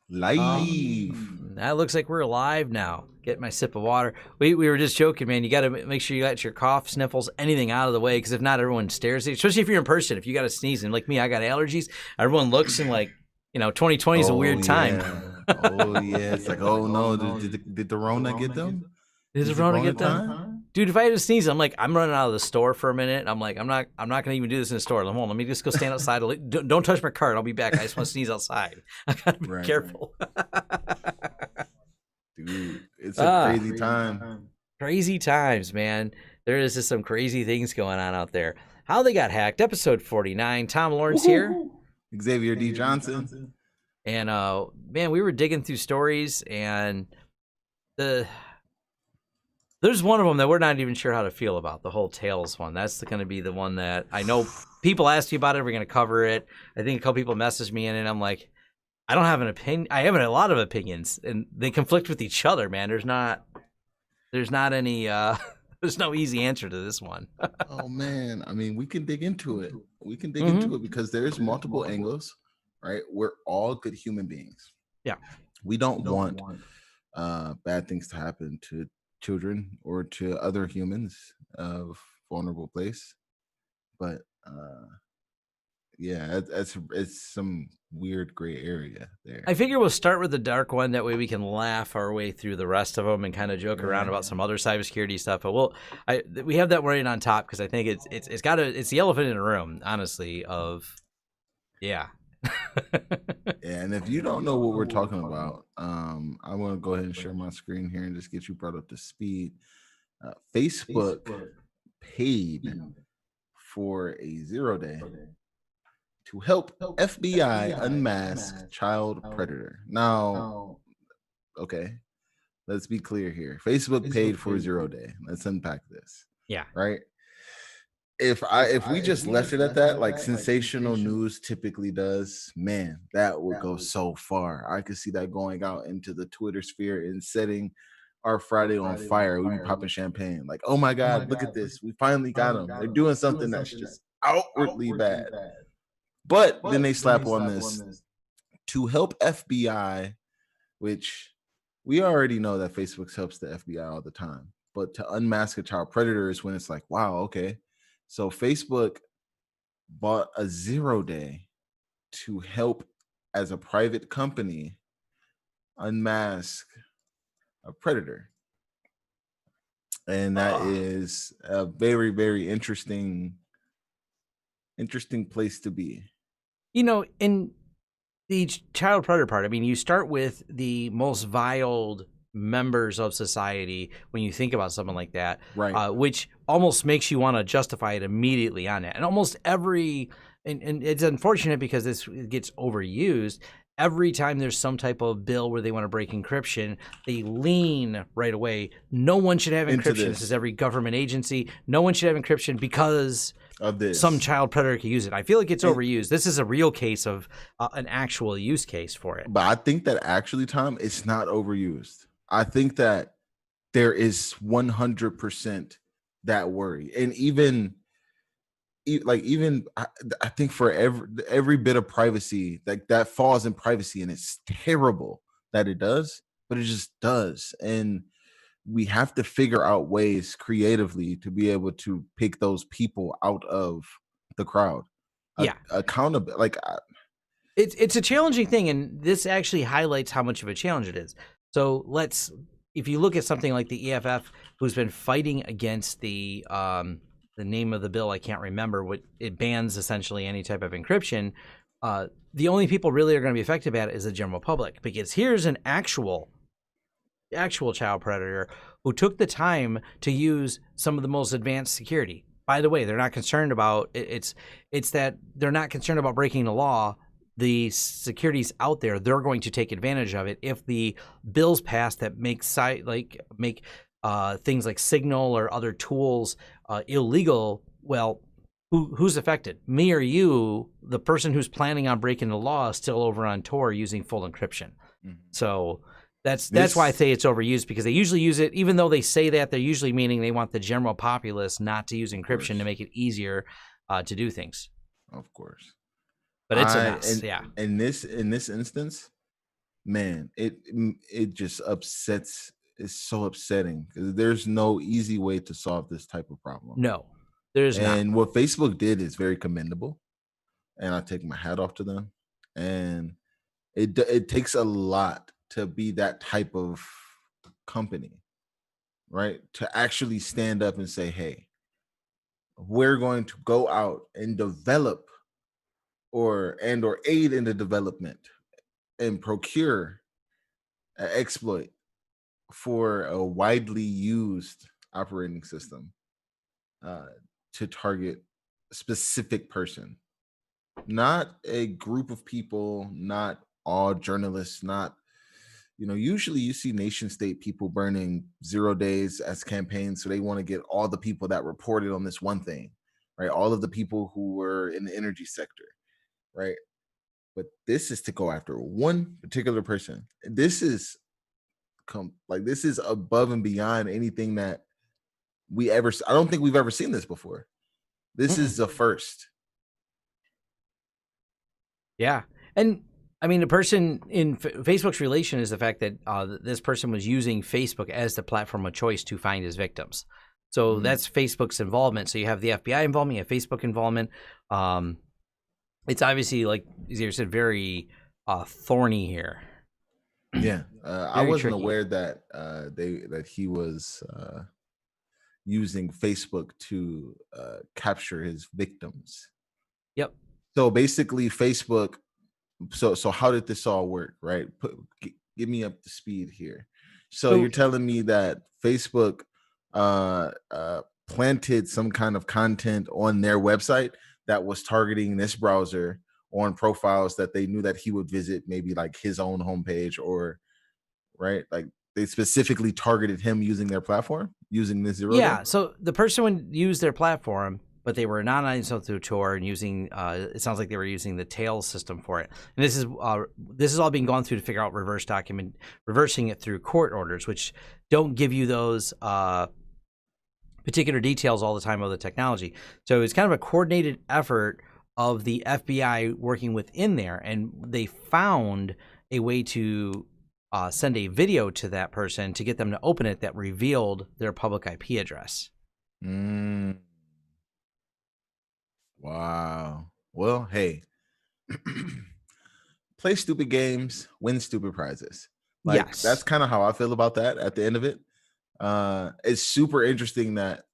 Live. That looks like we're live now. Get my sip of water. We were just joking, man. You got to make sure you got your cough, sniffles, anything out of the way, because if not, everyone stares at you. Especially if you're in person. If you got to sneeze, and like me, I got allergies. Everyone looks and 2020 is a weird time. Oh yeah, it's like, oh no, did the Rona get them? Did the Rona get them? Dude, if I had to sneeze, I'm running out of the store for a minute. I'm not gonna even do this in the store. Hold on, let me just go stand outside. Don't touch my cart. I'll be back. I just want to sneeze outside. I gotta be careful. Dude, it's a crazy time. Crazy times, man. There is just some crazy things going on out there. How they got hacked. Episode 49. Tom Lawrence here. Xavier D. Johnson. And man, we were digging through stories, and there's one of them that we're not even sure how to feel about, the whole Tails one. That's going to be the one that I know people ask you about it. We're going to cover it. I think a couple people messaged me in, and I'm like, I don't have an opinion. I have a lot of opinions, and they conflict with each other, man. There's not any, there's no easy answer to this one. Oh, man. I mean, we can dig into it. We can dig into it because there's multiple angles, right? We're all good human beings. Yeah. We don't want bad things to happen to children or to other humans of vulnerable place, but yeah, it's some weird gray area there. I figure we'll start with the dark one, that way we can laugh our way through the rest of them and kind of joke around about some other cybersecurity stuff. But we have that right on top, because I think it's the elephant in the room, honestly. Yeah. And if you don't know what we're talking about, I want to go ahead and share my screen here and just get you brought up to speed. Facebook paid for a 0-day to help FBI unmask child predator. Now, okay, let's be clear here. Facebook paid for a 0-day. Let's unpack this. Yeah. Right. If we just left it at that, like sensational news typically does, man, that would go so far. I could see that going out into the Twitter sphere and setting our Friday on fire. We'd be popping champagne, like, oh my God, look at this. We finally got them. They're doing something that's just outwardly bad. But then they slap on this to help FBI, which we already know that Facebook helps the FBI all the time. But to unmask a child predator is when it's like, wow, okay. So Facebook bought a 0-day to help, as a private company, unmask a predator. And that is a very, very interesting place to be. In the child predator part, I mean, you start with the most vile members of society when you think about something like that, right? Which almost makes you want to justify it immediately on that. And almost every, and it's unfortunate because this gets overused, every time there's some type of bill where they want to break encryption, they lean right away. No one should have encryption. This is every government agency. No one should have encryption because of this. Some child predator can use it. I feel like it's overused. This is a real case of an actual use case for it. But I think that actually, Tom, it's not overused. I think that there is 100% that worry. And even I think for every bit of privacy, like that falls in privacy, and it's terrible that it does, but it just does. And we have to figure out ways creatively to be able to pick those people out of the crowd. Yeah. Accountable. It's a challenging thing, and this actually highlights how much of a challenge it is. So if you look at something like the EFF, who's been fighting against the name of the bill, I can't remember, what it bans essentially any type of encryption. The only people really are going to be affected by it is the general public, because here's an actual child predator who took the time to use some of the most advanced security. By the way, they're not concerned about it's that they're not concerned about breaking the law. The security's out there. They're going to take advantage of it if the bills pass that make things like Signal or other tools illegal. Well, who's affected? Me or you? The person who's planning on breaking the law is still over on Tor using full encryption. Mm-hmm. So that's why I say it's overused, because they usually use it, even though they say that, they're usually meaning they want the general populace not to use encryption to make it easier to do things. Of course. But it's a I mess. and Yeah. in this instance, man, it just upsets. It's so upsetting because there's no easy way to solve this type of problem. No, there's not. And what Facebook did is very commendable, and I take my hat off to them. And it takes a lot to be that type of company, right? To actually stand up and say, "Hey, we're going to go out and develop or aid in the development and procure an exploit for a widely used operating system uh, to target a specific person, not a group of people, not all journalists, not, usually you see nation state people burning 0 days as campaigns. So they want to get all the people that reported on this one thing, right? All of the people who were in the energy sector, right? But this is to go after one particular person. This is this is above and beyond anything that I don't think we've ever seen this before. This Mm-mm. is the first. Yeah. And I mean, the person in Facebook's relation is the fact that this person was using Facebook as the platform of choice to find his victims. So that's Facebook's involvement. So you have the FBI involvement, you have Facebook involvement. It's obviously, like you said, very thorny here. Yeah, I Very wasn't tricky. aware that that he was using Facebook to capture his victims. Yep. So basically, Facebook. So how did this all work? Right? Give me up to speed here. So you're So telling me that Facebook planted some kind of content on their website that was targeting this browser on profiles that they knew that he would visit, maybe like his own homepage, or right, like they specifically targeted him using their platform, using this 0 day. yeah, so the person would use their platform, but they were anonymizing through Tor and using. It sounds like they were using the Tails system for it. And this is all being gone through to figure out reversing it through court orders, which don't give you those particular details all the time of the technology. So it's kind of a coordinated effort of the FBI working within there, and they found a way to send a video to that person to get them to open it that revealed their public IP address. Mm, wow. Well, hey, play stupid games, win stupid prizes. Like that's Yes. kind of how I feel about that at the end of it. It's super interesting that,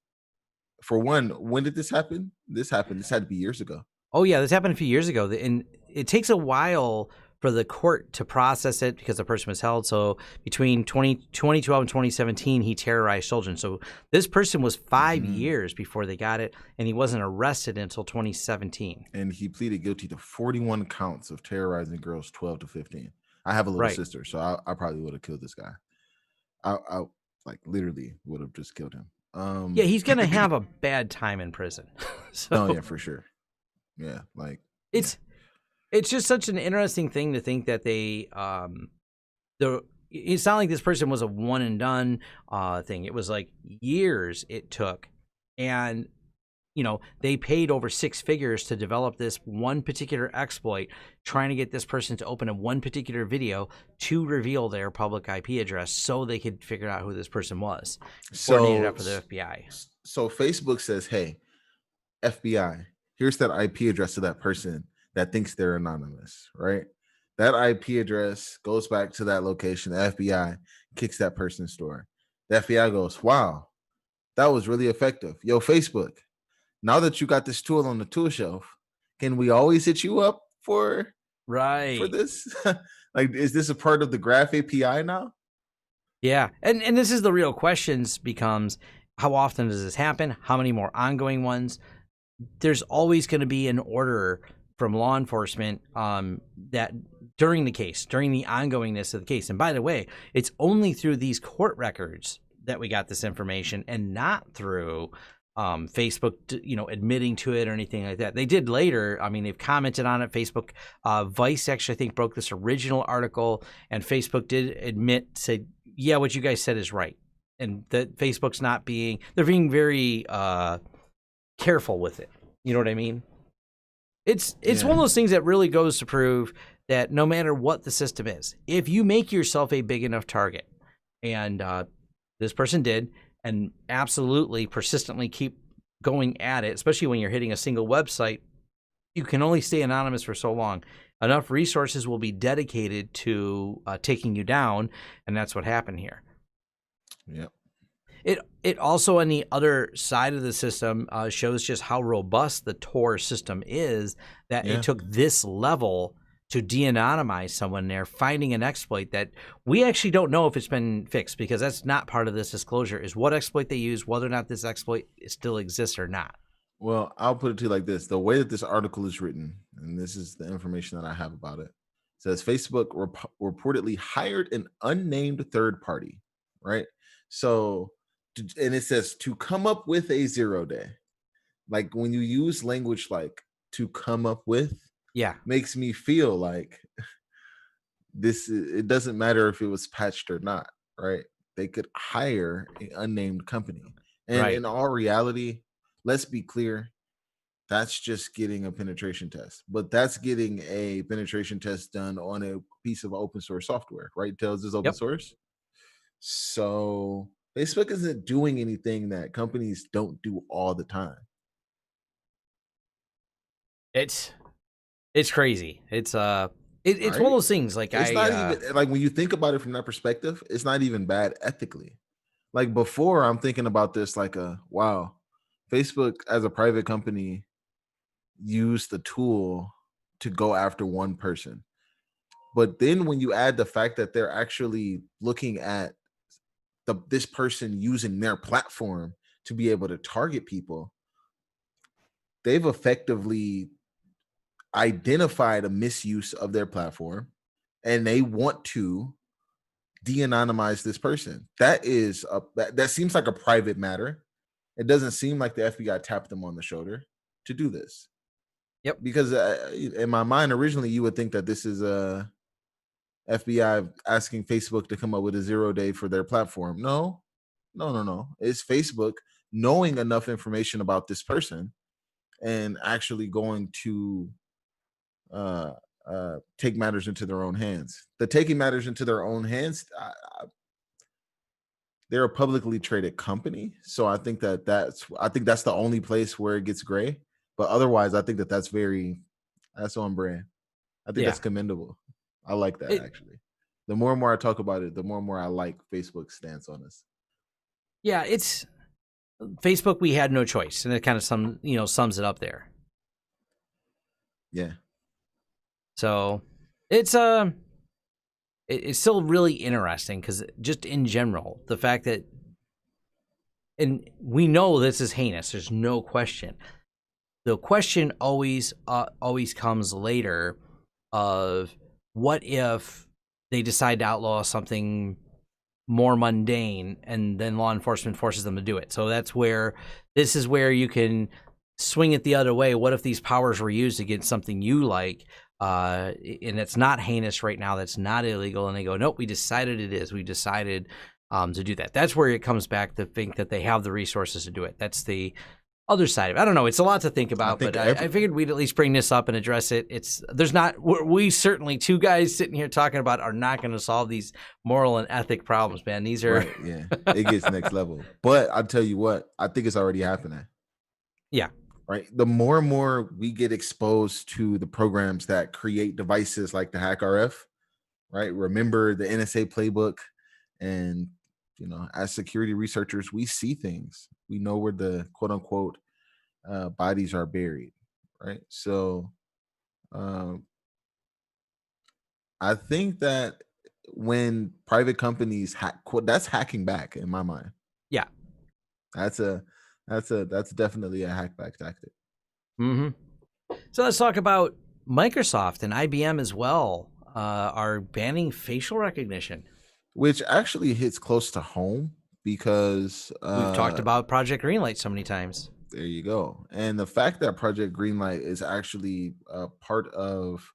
for one, when did this happen? This had to be years ago. Oh, yeah, this happened a few years ago, and it takes a while for the court to process it because the person was held. So between 2012 and 2017, he terrorized children. So this person was 5 years before they got it, and he wasn't arrested until 2017. And he pleaded guilty to 41 counts of terrorizing girls 12 to 15. I have a little Right. sister, so I probably would have killed this guy. I like literally would have just killed him. Yeah, he's going to have a bad time in prison. No, So yeah, for sure. Yeah, like yeah. it's just such an interesting thing to think that it's not like this person was a one and done thing. It was like years it took, and they paid over six figures to develop this one particular exploit, trying to get this person to open a one particular video to reveal their public IP address so they could figure out who this person was. Coordinated So up with the FBI. so Facebook says, "Hey, FBI, here's that IP address to that person that thinks they're anonymous," right? That IP address goes back to that location. The FBI kicks that person's door. The FBI goes, "Wow, that was really effective. Yo, Facebook, now that you got this tool on the tool shelf, can we always hit you up for Right. this?" Like, is this a part of the Graph API now? Yeah, and this is the real questions becomes, how often does this happen? How many more ongoing ones? There's always going to be an order from law enforcement that during the ongoingness of the case. And by the way, it's only through these court records that we got this information, and not through Facebook, admitting to it or anything like that. They did later. I mean, they've commented on it. Facebook, Vice actually, I think, broke this original article, and Facebook did said, yeah, what you guys said is right. And that Facebook's they're being very careful with it. You know what I mean? It's one Yeah. of those things that really goes to prove that no matter what the system is, if you make yourself a big enough target, and this person did, and absolutely persistently keep going at it, especially when you're hitting a single website, you can only stay anonymous for so long. Enough resources will be dedicated to taking you down, and that's what happened here. Yep. It also, on the other side of the system, shows just how robust the Tor system is, that it Yeah. took this level to de-anonymize someone there, finding an exploit that we actually don't know if it's been fixed, because that's not part of this disclosure, is what exploit they use, whether or not this exploit still exists or not. Well, I'll put it to you like this. The way that this article is written, and this is the information that I have about it, says Facebook reportedly hired an unnamed third party, right? So, and it says to come up with a 0-day. Like when you use language like to come up with, Yeah. makes me feel like it doesn't matter if it was patched or not, right? They could hire an unnamed company. And Right. in all reality, let's be clear, that's just getting a penetration test, but that's getting a penetration test done on a piece of open source software, right? Tails is open Yep. source. So Facebook isn't doing anything that companies don't do all the time. It's crazy. It's one of Right? those things. Like It's not even like when you think about it from that perspective, it's not even bad ethically. Like before, I'm thinking about this like wow, Facebook as a private company used the tool to go after one person. But then when you add the fact that they're actually looking at this person using their platform to be able to target people, they've effectively identified a misuse of their platform and they want to de-anonymize this person. That seems like a private matter. It doesn't seem like the FBI tapped them on the shoulder to do this. yep. Because in my mind, originally you would think that this is a FBI asking Facebook to come up with a 0-day for their platform. No, no, no, no. It's Facebook knowing enough information about this person and actually going to uh, take matters into their own hands. The taking matters into their own hands, they're a publicly traded company, so I think that's the only place where it gets gray. But otherwise, I think that's on brand. I think Yeah. that's commendable. I like that It actually. The more and more I talk about it, the more and more I like Facebook's stance on this. yeah, it's Facebook. We had no choice, and it kind of sums it up there. Yeah. So it's it's still really interesting, because just in general, the fact that, and we know this is heinous, there's no question. The question always comes later of, what if they decide to outlaw something more mundane, and then law enforcement forces them to do it. So this is where you can swing it the other way. What if these powers were used against something you like, and it's not heinous right now, that's not illegal, and they go, nope, we decided it is. We decided to do that. That's where it comes back to think that they have the resources to do it. That's the other side of it. I don't know. It's a lot to think I about, think but I figured we'd at least bring this up and address it. We certainly, two guys sitting here talking about, are not going to solve these moral and ethic problems, man. These are right, yeah. It gets next level. But I'll tell you what, I think it's already happening. yeah, Right. The more and more we get exposed to the programs that create devices like the HackRF, right? Remember the NSA playbook, and as security researchers, we see things. We know where the quote unquote bodies are buried, right? So um, I think that when private companies hack, that's hacking back in my mind. yeah. That's a that's definitely a hackback tactic. hmm So let's talk about Microsoft and IBM as well. Are banning facial recognition. Which actually hits close to home because We've talked about Project Greenlight so many times. there you go. And the fact that Project Greenlight is actually part of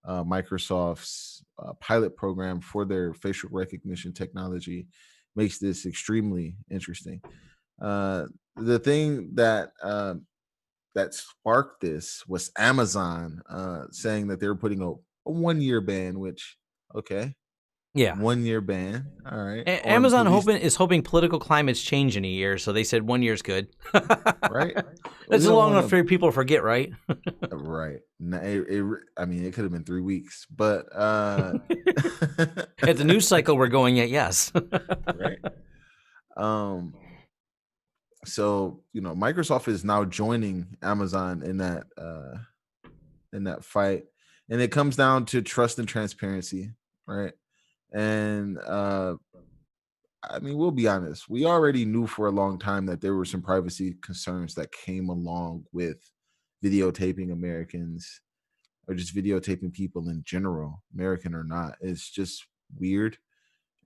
Microsoft's pilot program for their facial recognition technology makes this extremely interesting. The thing that that sparked this was Amazon saying that they were putting a 1-year ban, which okay, Yeah. 1-year ban, all right, on Amazon police, is hoping political climates change in a year, so they said 1 year's good. right? We That's don't long want enough to, for people to forget, right? right? I mean, it could have been 3 weeks, but At the news cycle we're going at, yes. right. Um, so Microsoft is now joining Amazon in that fight, and it comes down to trust and transparency, right? And I mean, we'll be honest, we already knew for a long time that there were some privacy concerns that came along with videotaping Americans, or just videotaping people in general, American or not. It's just weird.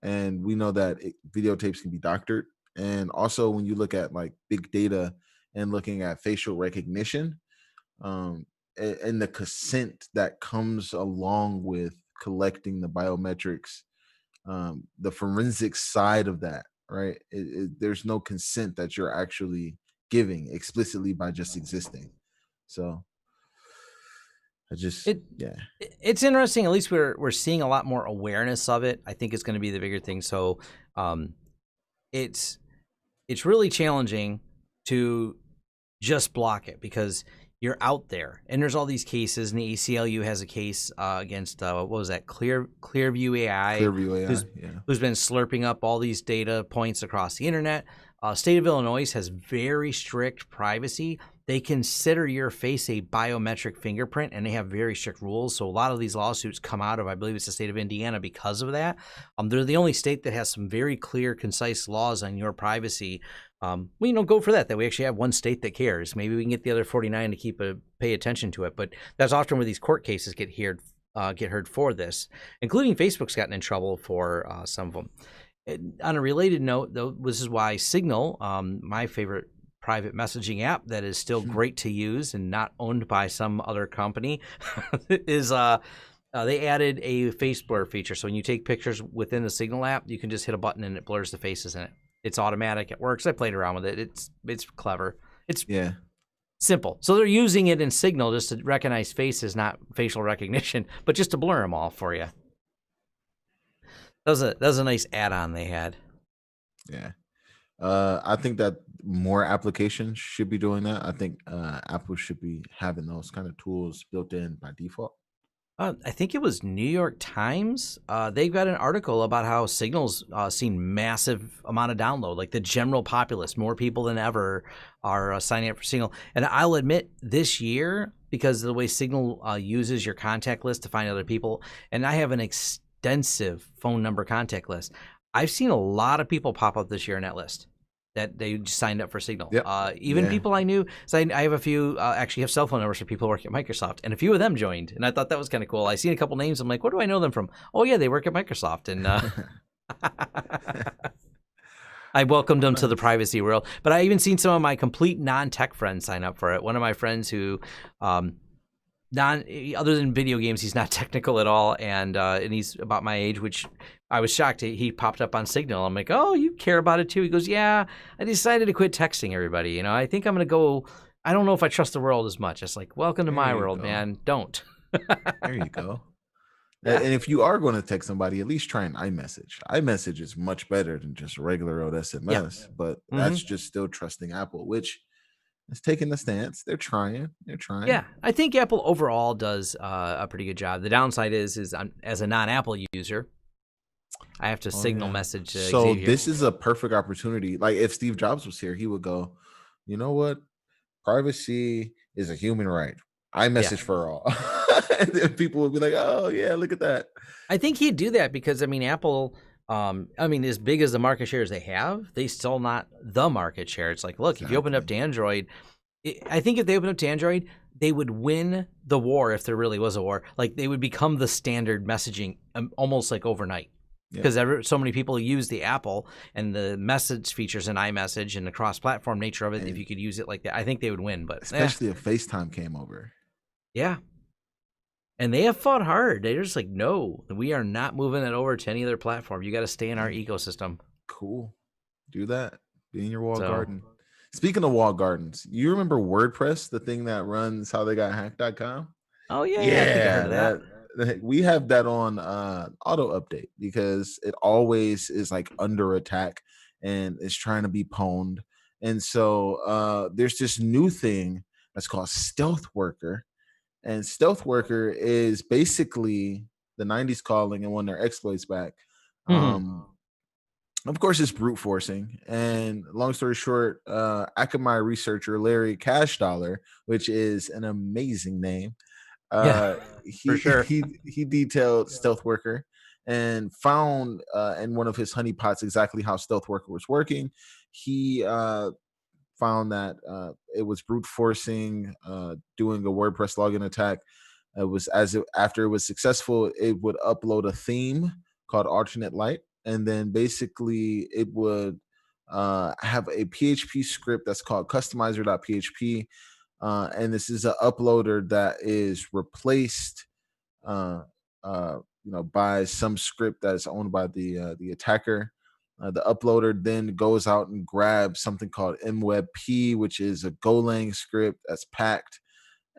And we know that videotapes can be doctored. And also, when you look at like big data and looking at facial recognition, um, and the consent that comes along with collecting the biometrics, the forensic side of that, right? There's no consent that you're actually giving explicitly by just existing. So I just, It it's interesting. At least we're seeing a lot more awareness of it. I think it's going to be the bigger thing. So, it's really challenging to just block it because you're out there, and there's all these cases. And the ACLU has a case against what was that, Clearview AI, Clearview AI, yeah. who's been slurping up all these data points across the internet. State of Illinois has very strict privacy. They consider your face a biometric fingerprint, and they have very strict rules. So a lot of these lawsuits come out of, I believe it's the state of Indiana, because of that. They're the only state that has some very clear, concise laws on your privacy. Go for that. That we actually have one state that cares. Maybe we can get the other 49 to pay attention to it. But that's often where these court cases get heard for this, including Facebook's gotten in trouble for some of them. On a related note, though, this is why Signal, my favorite private messaging app that is still great to use and not owned by some other company, is they added a face blur feature. So when you take pictures within the Signal app, you can just hit a button and it blurs the faces in it. It's automatic. It works. I played around with it. It's clever. It's simple. So they're using it in Signal just to recognize faces, not facial recognition, but just to blur them all for you. That was a nice add-on they had. Yeah. I think that more applications should be doing that. I think Apple should be having those kind of tools built in by default. I think it was New York Times. They've got an article about how Signal's seen massive amount of download, like the general populace. More people than ever are signing up for Signal. And I'll admit, this year, because of the way Signal uses your contact list to find other people, and I have an extensive phone number contact list, I've seen a lot of people pop up this year in that list that they just signed up for Signal. Yep. Even people I knew. So I have a few, actually have cell phone numbers for people who work at Microsoft, and a few of them joined, and I thought that was kind of cool. I seen a couple names. I'm like, where do I know them from? Oh, yeah, they work at Microsoft. And I welcomed them to the privacy world. But I even seen some of my complete non-tech friends sign up for it. One of my friends who, other than video games, he's not technical at all, and he's about my age, which I was shocked. He popped up on Signal. I'm like, oh, you care about it too? He goes, yeah, I decided to quit texting everybody. I think I'm going to go, I don't know if I trust the world as much. It's like, welcome to my world, man. Don't. There you go. Yeah. And if you are going to text somebody, at least try an iMessage. iMessage is much better than just regular old SMS, but that's just still trusting Apple, which is taking the stance. They're trying. Yeah, I think Apple overall does a pretty good job. The downside is as a non-Apple user, I have to signal message to So Xavier. this is a perfect opportunity. Like if Steve Jobs was here, he would go, you know what? Privacy is a human right. iMessage for all. And then people would be like, oh yeah, look at that. I think he'd do that because Apple, as big as the market share as they have, they still not the market share. It's like, look, if you open up to Android, I think if they open up to Android, they would win the war if there really was a war. Like they would become the standard messaging almost like overnight. Because so many people use the Apple and the message features in iMessage and the cross-platform nature of it. And if you could use it like that, I think they would win. But especially if FaceTime came over. Yeah. And they have fought hard. They're just like, no, we are not moving it over to any other platform. You got to stay in our ecosystem. Cool. Do that. Be in your walled garden. Speaking of walled gardens, you remember WordPress, the thing that runs how they got hacked.com? Oh yeah, I think I Yeah, heard of that. we have that on auto update because it always is like under attack and is trying to be pwned. And so there's this new thing that's called Stealth Worker. And Stealth Worker is basically the 90s calling and when their exploits back. Hmm. Of course, it's brute forcing. And long story short, Akamai researcher Larry Cash Dollar, which is an amazing name, Yeah, uh, for he sure. he detailed Stealth Worker and found in one of his honeypots exactly how Stealth Worker was working. He found that it was brute forcing, doing a WordPress login attack. It was after it was successful, it would upload a theme called Alternate Light, and then basically it would have a PHP script that's called customizer.php, and this is an uploader that is replaced, uh, by some script that is owned by the attacker. The uploader then goes out and grabs something called mwebp, which is a Golang script that's packed.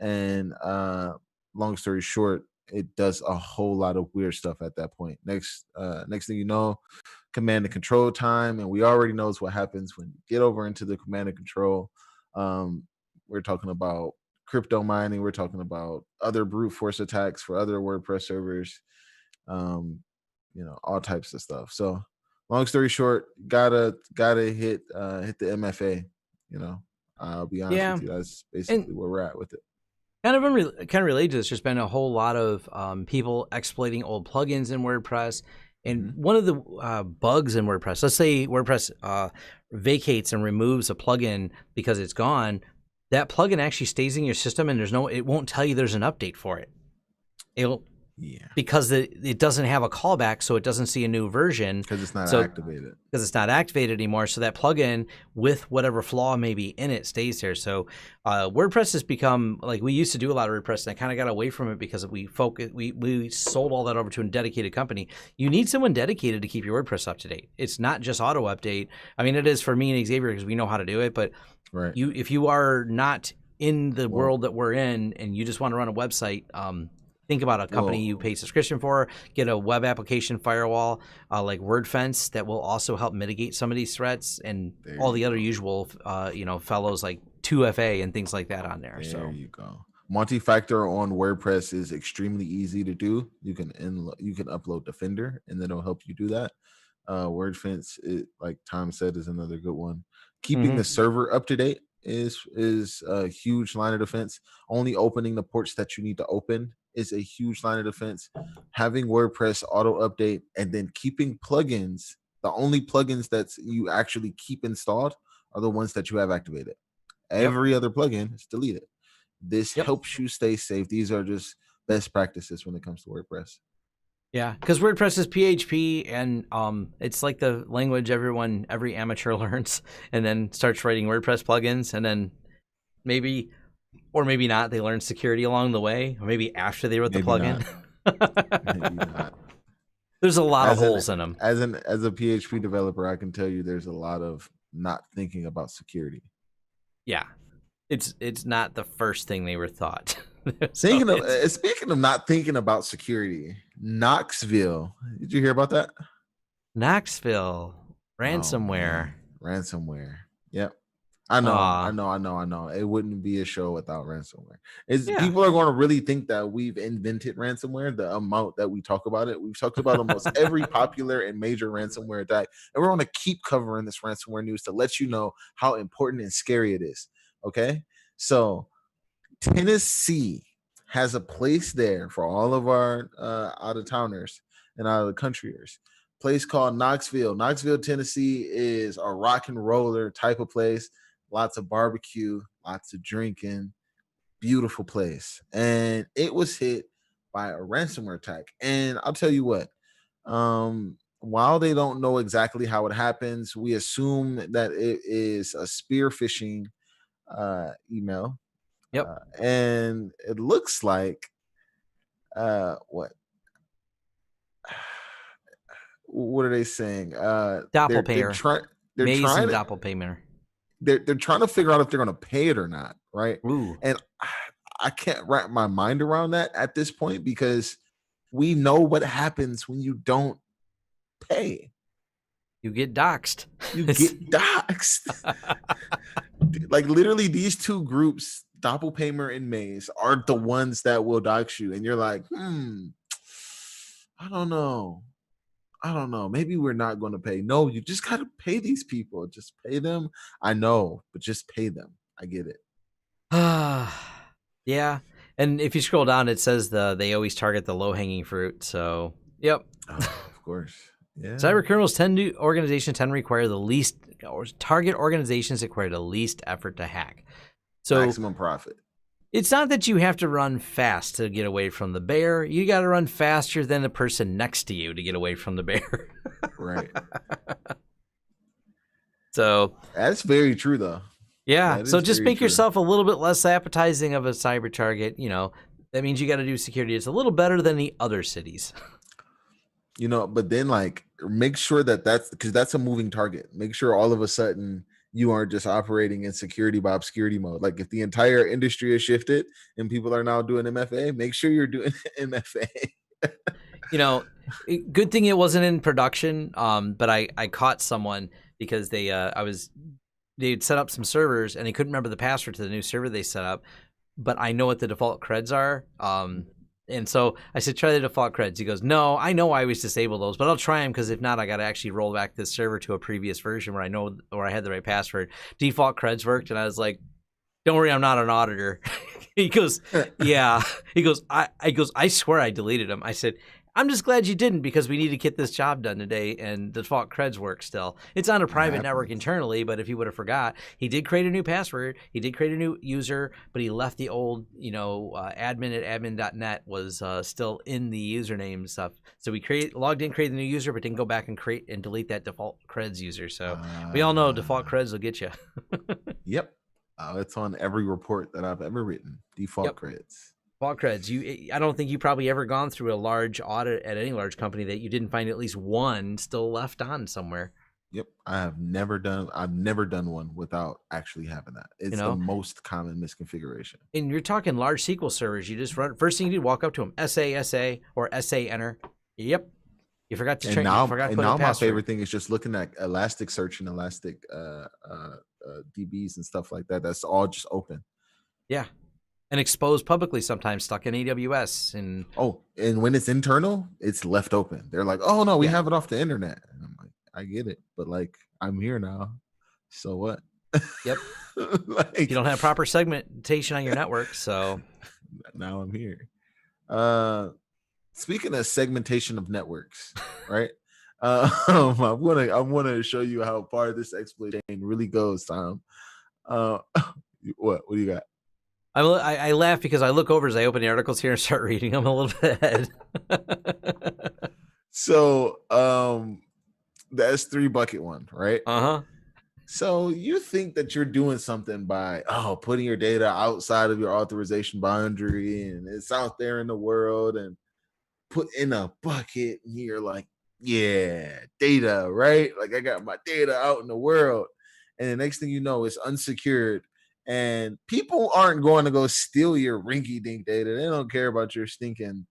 And long story short, it does a whole lot of weird stuff at that point. Next thing you know, command and control time, and we already knows what happens when you get over into the command and control. Um, we're talking about crypto mining. We're talking about other brute force attacks for other WordPress servers. Um, all types of stuff. So, long story short, gotta hit the MFA. You know, I'll be honest Yeah, with you. That's and basically where we're at with it. kind of related to this, there's been a whole lot of people exploiting old plugins in WordPress. And Mm-hmm. one of the bugs in WordPress, let's say WordPress vacates and removes a plugin because it's gone, that plugin actually stays in your system, and it won't tell you there's an update for it. It'll Yeah, because it doesn't have a callback, so it doesn't see a new version. because it's not So activated. because it's not activated anymore, so that plugin with whatever flaw may be in it stays there. So WordPress has become like we used to do a lot of WordPress, and I kind of got away from it because we sold all that over to a dedicated company. You need someone dedicated to keep your WordPress up to date. It's not just auto update. I mean, it is for me and Xavier because we know how to do it, but Right. if you are not in the Well, world that we're in and you just want to run a website, think about a company you well, pay subscription for, get a web application firewall like WordFence that will also help mitigate some of these threats, and there all you the other go. usual fellows like 2FA and things like that on there. There So you go. Multi-factor on WordPress is extremely easy to do. You can upload Defender, and then it'll help you do that. WordFence, like Tom said, is another good one. Keeping the server up to date is a huge line of defense. Only opening the ports that you need to open is a huge line of defense. Having WordPress auto update and then keeping plugins. The only plugins that you actually keep installed are the ones that you have activated. yep, Every other plugin is deleted. This yep. helps you stay safe. These are just best practices when it comes to WordPress. Yeah, because WordPress is PHP, and it's like the language every amateur learns, and then starts writing WordPress plugins, and then maybe or maybe not, they learn security along the way, or maybe after they wrote the Maybe not. plugin. Maybe not. There's a lot of As an holes in them. as a PHP developer, I can tell you there's a lot of not thinking about security. Yeah, it's not the first thing they were thought. So Thinking of speaking of not thinking about security, Knoxville. Did you hear about that? Knoxville Oh ransomware. man, ransomware. Yep. I know, I Aw, know, I know, I know. It wouldn't be a show without ransomware. It's yeah, people are going to really think that we've invented ransomware. The amount that we talk about it, we've talked about almost every popular and major ransomware attack, and we're going to keep covering this ransomware news to let you know how important and scary it is. Okay, so Tennessee has a place there for all of our out of towners and out of the countryers. Place called Knoxville. Knoxville, Tennessee is a rock and roller type of place. Lots of barbecue, lots of drinking, beautiful place. And it was hit by a ransomware attack. And I'll tell you what, while they don't know exactly how it happens, we assume that it is a spear phishing email, yep, and it looks like what what are they saying? They're doppelpayer, trying they're Maze trying and to doppelpayer. they're trying to figure out if they're going to pay it or not, right? Ooh, And I can't wrap my mind around that at this point, because we know what happens when you don't pay. you get doxxed. You get doxxed. Like literally, these two groups, Doppelpaymer and Maze, are the ones that will dox you, and you're like, I don't know. Maybe we're not going to pay. No, you just got to pay these people. Just pay them. I know, but just pay them. I get it. Yeah. And if you scroll down, it says they always target the low hanging fruit. So, yep. Oh, of course. Yeah. Cyber criminals tend to require the least, or target organizations that require the least effort to hack. So maximum profit. It's not that you have to run fast to get away from the bear. You got to run faster than the person next to you to get away from the bear. Right. So that's very true, though. Yeah. So just make yourself a little bit less appetizing of a cyber target. You know, that means you got to do security. It's a little better than the other cities. You know, but then like make sure that's because that's a moving target. Make sure all of a sudden you aren't just operating in security by obscurity mode. Like if the entire industry has shifted and people are now doing MFA, make sure you're doing MFA. You know, good thing it wasn't in production. But I caught someone because they'd set up some servers and they couldn't remember the password to the new server they set up. But I know what the default creds are. And so I said, try the default creds. He goes, no, I know I always disable those, but I'll try them because if not, I got to actually roll back this server to a previous version where I had the right password. Default creds worked, and I was like, don't worry, I'm not an auditor. He goes, yeah. He goes, I swear I deleted them. I said, I'm just glad you didn't because we need to get this job done today, and the default creds work still. It's on a private network internally, but if he would have forgot, he did create a new password, he did create a new user, but he left the old, admin at admin.net was still in the username stuff. So we logged in, created the new user, but didn't go back and create and delete that default creds user. So we all know default creds will get you. Yep. It's on every report that I've ever written. Default creds. Default creds. I don't think you probably ever gone through a large audit at any large company that you didn't find at least one still left on somewhere. Yep, I've never done one without actually having that. It's the most common misconfiguration. And you're talking large SQL servers. You just run, first thing you do, walk up to them, SA, or SA enter. Yep. You forgot to train. And now my favorite thing is just looking at Elasticsearch and Elastic DBs and stuff like that. That's all just open. Yeah. And exposed publicly sometimes, stuck in AWS. And when it's internal, it's left open. They're like, oh no, we have it off the internet. And I'm like, I get it, but like I'm here now. So what? Yep. Like, you don't have proper segmentation on your network, so now I'm here. Speaking of segmentation of networks, right? I want to show you how far this exploit chain really goes, Tom. What do you got? I laugh because I look over as I open the articles here and start reading them a little bit ahead. So, the S3 bucket one, right? Uh-huh. So you think that you're doing something by putting your data outside of your authorization boundary and it's out there in the world and put in a bucket, and you're like, yeah, data, right? Like I got my data out in the world. And the next thing you know, it's unsecured. And people aren't going to go steal your rinky-dink data. They don't care about your stinking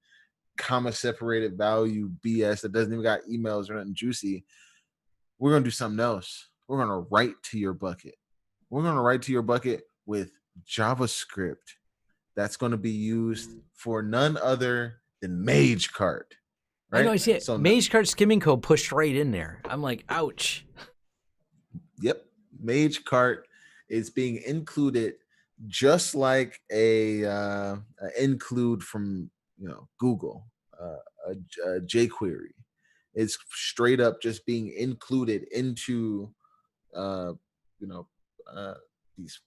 comma-separated value BS that doesn't even got emails or nothing juicy. We're going to do something else. We're going to write to your bucket. We're going to write to your bucket with JavaScript that's going to be used for none other than Magecart. Right? I know, I see it. So Magecart skimming code pushed right in there. I'm like, ouch. Yep. Magecart is being included just like a include from Google, a jQuery. It's straight up just being included into these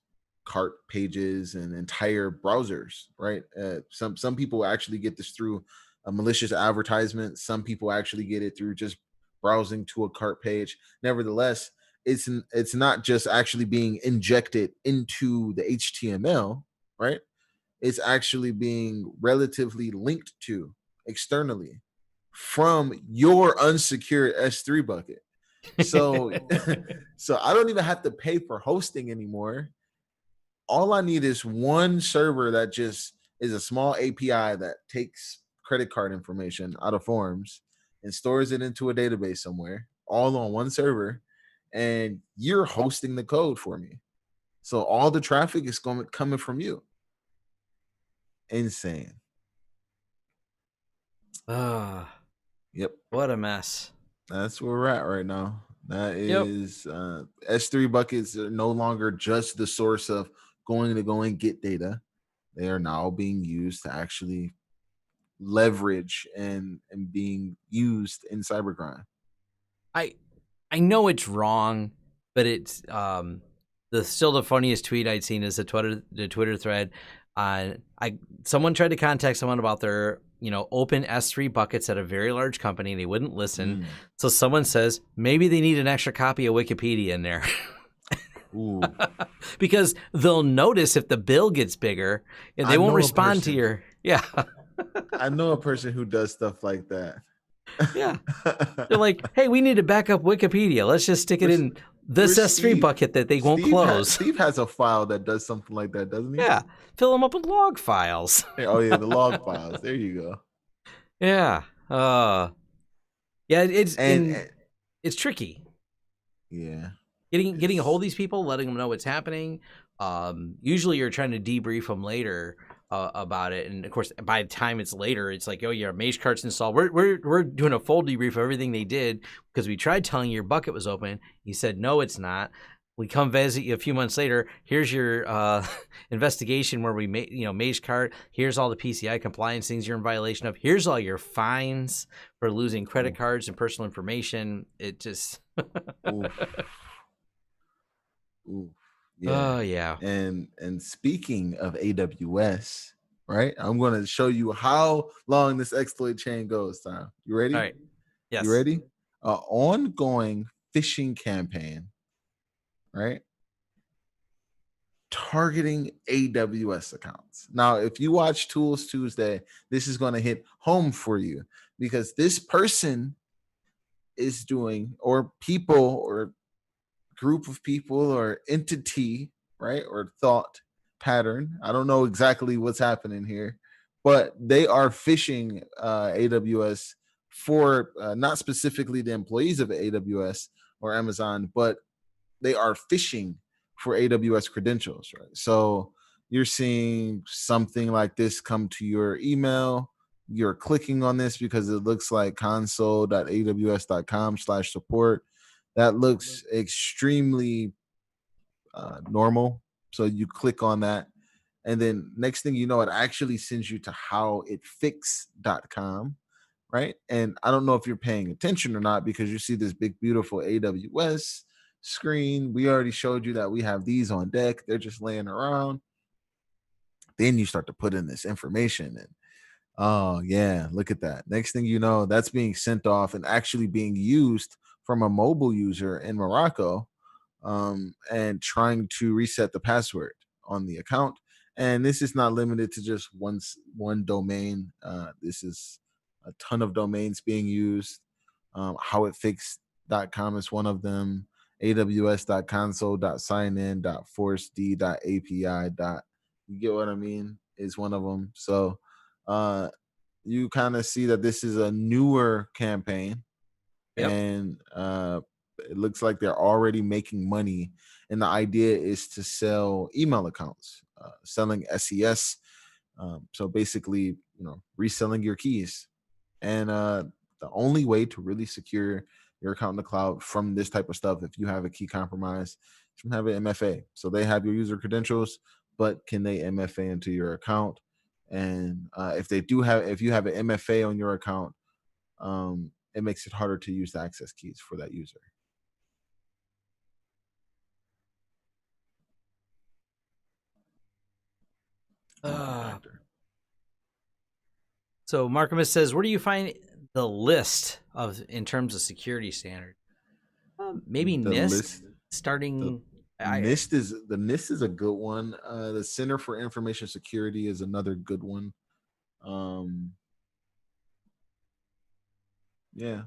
cart pages and entire browsers, right? Some people actually get this through a malicious advertisement. Some people actually get it through just browsing to a cart page. Nevertheless, it's not just actually being injected into the HTML, right? It's actually being relatively linked to externally from your unsecured S3 bucket. So, so I don't even have to pay for hosting anymore. All I need is one server that just is a small API that takes credit card information out of forms and stores it into a database somewhere, all on one server, and you're hosting the code for me. So all the traffic is coming from you. Insane. Ah, Yep. what a mess. That's where we're at right now. That Yep. is S3 buckets are no longer just the source of going to go and get data. They are now being used to actually leverage and being used in cybercrime. I I know it's wrong, but it's the funniest tweet I'd seen is the Twitter thread. I Someone tried to contact someone about their open S3 buckets at a very large company and they wouldn't listen. So someone says maybe they need an extra copy of Wikipedia in there. Ooh. Because they'll notice if the bill gets bigger and they won't respond to your I know a person who does stuff like that. yeah. They're like, hey, we need to back up Wikipedia. Let's just stick it in this S3 bucket that they won't close. Steve has a file that does something like that, doesn't he? Yeah. Fill them up with log files. Oh yeah, the log files. There you go. Yeah. Yeah, it's tricky. Yeah. Getting a hold of these people, letting them know what's happening. Usually you're trying to debrief them later about it, and of course by the time it's later, it's like, oh yeah, Magecart's installed. We're doing a full debrief of everything they did because we tried telling you your bucket was open. You said no, it's not. We come visit you a few months later. Here's your investigation where we made Magecart. Here's all the PCI compliance things you're in violation of. Here's all your fines for losing credit cards and personal information. It just. Ooh, yeah. Oh yeah. And speaking of AWS, right? I'm going to show you how long this exploit chain goes, Tom. You ready? All right. Yes. You ready? Ongoing phishing campaign, right? Targeting AWS accounts. Now, if you watch Tools Tuesday, this is going to hit home for you because this person is doing, or people, or group of people, or entity, right, or thought pattern. I don't know exactly what's happening here, but they are phishing AWS for not specifically the employees of AWS or Amazon, but they are phishing for AWS credentials, right? So you're seeing something like this come to your email. You're clicking on this because it looks like console.aws.com/support. That looks extremely normal. So you click on that. And then next thing you know, it actually sends you to howitfix.com, right? And I don't know if you're paying attention or not because you see this big, beautiful AWS screen. We already showed you that we have these on deck. They're just laying around. Then you start to put in this information and oh yeah, look at that. Next thing you know, that's being sent off and actually being used from a mobile user in Morocco, and trying to reset the password on the account. And this is not limited to just one domain. This is a ton of domains being used. Howitfix.com is one of them. aws.console.signin.forced.d.api. You get what I mean? Is one of them. So you kind of see that this is a newer campaign. Yep. And it looks like they're already making money. And the idea is to sell email accounts, selling SES. So basically, reselling your keys. And the only way to really secure your account in the cloud from this type of stuff, if you have a key compromise, is from having MFA. So they have your user credentials, but can they MFA into your account? And if you have an MFA on your account, it makes it harder to use the access keys for that user. So Markimus says, where do you find the list in terms of security standard? Maybe the NIST list, starting. NIST is a good one. The Center for Information Security is another good one. Yeah.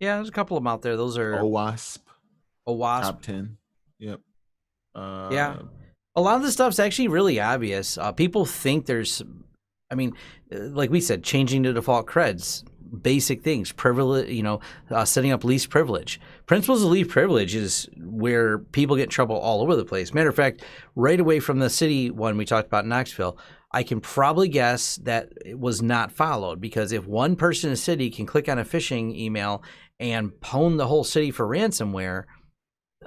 Yeah, there's a couple of them out there. Those are OWASP, OWASP. top 10. Yep. Yeah. A lot of the stuff's actually really obvious. People think there's, I mean, like we said, changing the default creds, basic things, privilege, setting up least privilege. Principles of least privilege is where people get in trouble all over the place. Matter of fact, right away from the city one we talked about in Knoxville, I can probably guess that it was not followed, because if one person in the city can click on a phishing email and pwn the whole city for ransomware,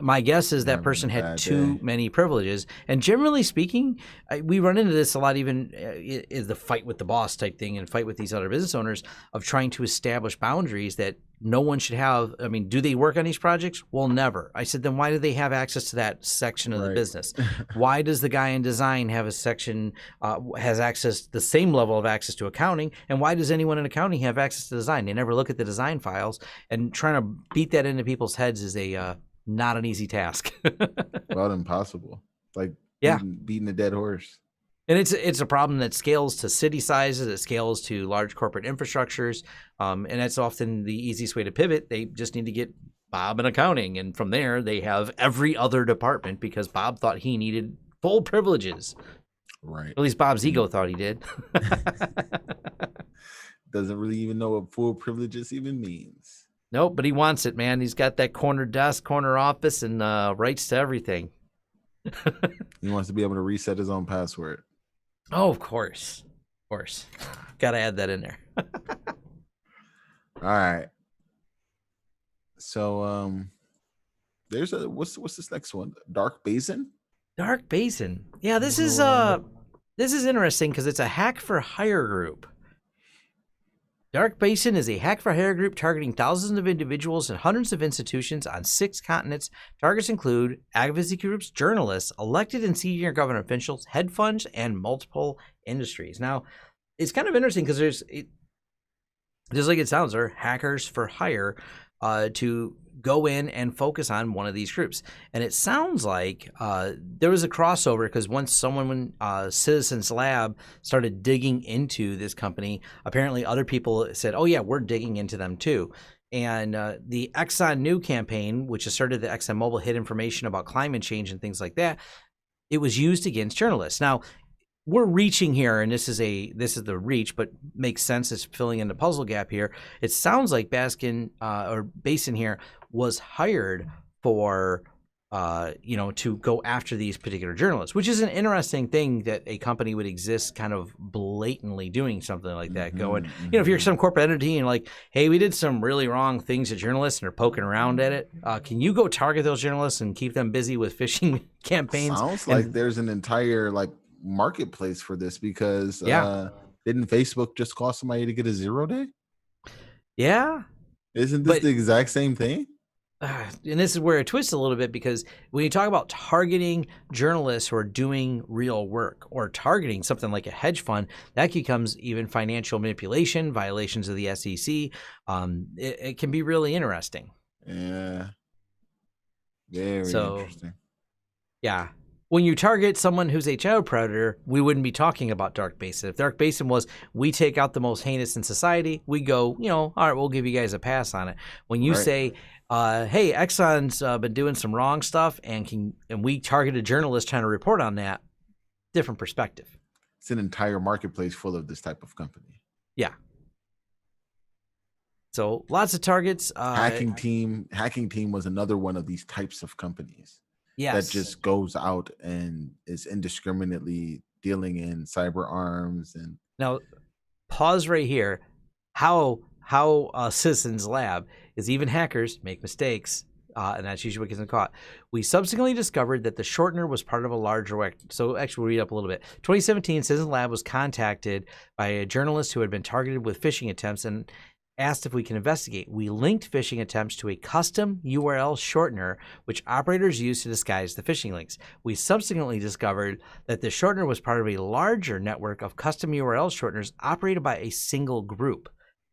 my guess is that person had too many privileges. And generally speaking, we run into this a lot, even in the fight with the boss type thing and fight with these other business owners, of trying to establish boundaries that no one should have. I mean, do they work on these projects? Well, never. I said, then why do they have access to that section of the business? Why does the guy in design have a section, has access, the same level of access to accounting? And why does anyone in accounting have access to design? They never look at the design files, and trying to beat that into people's heads is not an easy task. About impossible. Like beating a dead horse. And it's a problem that scales to city sizes, it scales to large corporate infrastructures, and that's often the easiest way to pivot. They just need to get Bob in accounting, and from there they have every other department because Bob thought he needed full privileges. Right. At least Bob's ego thought he did. Doesn't really even know what full privileges even means. Nope, but he wants it, man. He's got that corner desk, corner office, and rights to everything. He wants to be able to reset his own password. Oh, of course. Of course. Got to add that in there. All right. So there's what's this next one? Dark Basin? Dark Basin. Yeah, this is interesting because it's a hack for hire group. Dark Basin is a hack for hire group targeting thousands of individuals and hundreds of institutions on 6 continents. Targets include advocacy groups, journalists, elected and senior government officials, hedge funds, and multiple industries. Now, it's kind of interesting because just like it sounds, there are hackers for hire to go in and focus on one of these groups. And it sounds like there was a crossover because once someone, Citizens Lab, started digging into this company, apparently other people said, oh yeah, we're digging into them too. And the Exxon New campaign, which asserted that ExxonMobil hid information about climate change and things like that, it was used against journalists. Now, we're reaching here, and this is the reach, but makes sense. It's filling in the puzzle gap here. It sounds like Basin here was hired for, to go after these particular journalists, which is an interesting thing that a company would exist kind of blatantly doing something like that. Going, if you're some corporate entity and like, hey, we did some really wrong things to journalists and are poking around at it. Can you go target those journalists and keep them busy with phishing campaigns? Sounds like there's an entire marketplace for this because didn't Facebook just cause somebody to get a 0 day? Yeah. Isn't this the exact same thing? And this is where it twists a little bit, because when you talk about targeting journalists who are doing real work or targeting something like a hedge fund, that becomes even financial manipulation, violations of the SEC. It can be really interesting. Yeah. Very interesting. Yeah. When you target someone who's a child predator, we wouldn't be talking about Dark Basin. If Dark Basin was, we take out the most heinous in society, we go, all right, we'll give you guys a pass on it. When you say, hey, Exxon's been doing some wrong stuff, and we target a journalist trying to report on that, different perspective. It's an entire marketplace full of this type of company. Yeah. So lots of targets. Hacking Team was another one of these types of companies. Yes. That just goes out and is indiscriminately dealing in cyber arms. And now, pause right here. How Citizens Lab is even hackers make mistakes, and that's usually what gets them caught. We subsequently discovered that the shortener was part of a larger. So actually, we'll read up a little bit. 2017, Citizens Lab was contacted by a journalist who had been targeted with phishing attempts and asked if we can investigate. We linked phishing attempts to a custom URL shortener, which operators use to disguise the phishing links. We subsequently discovered that the shortener was part of a larger network of custom URL shorteners operated by a single group.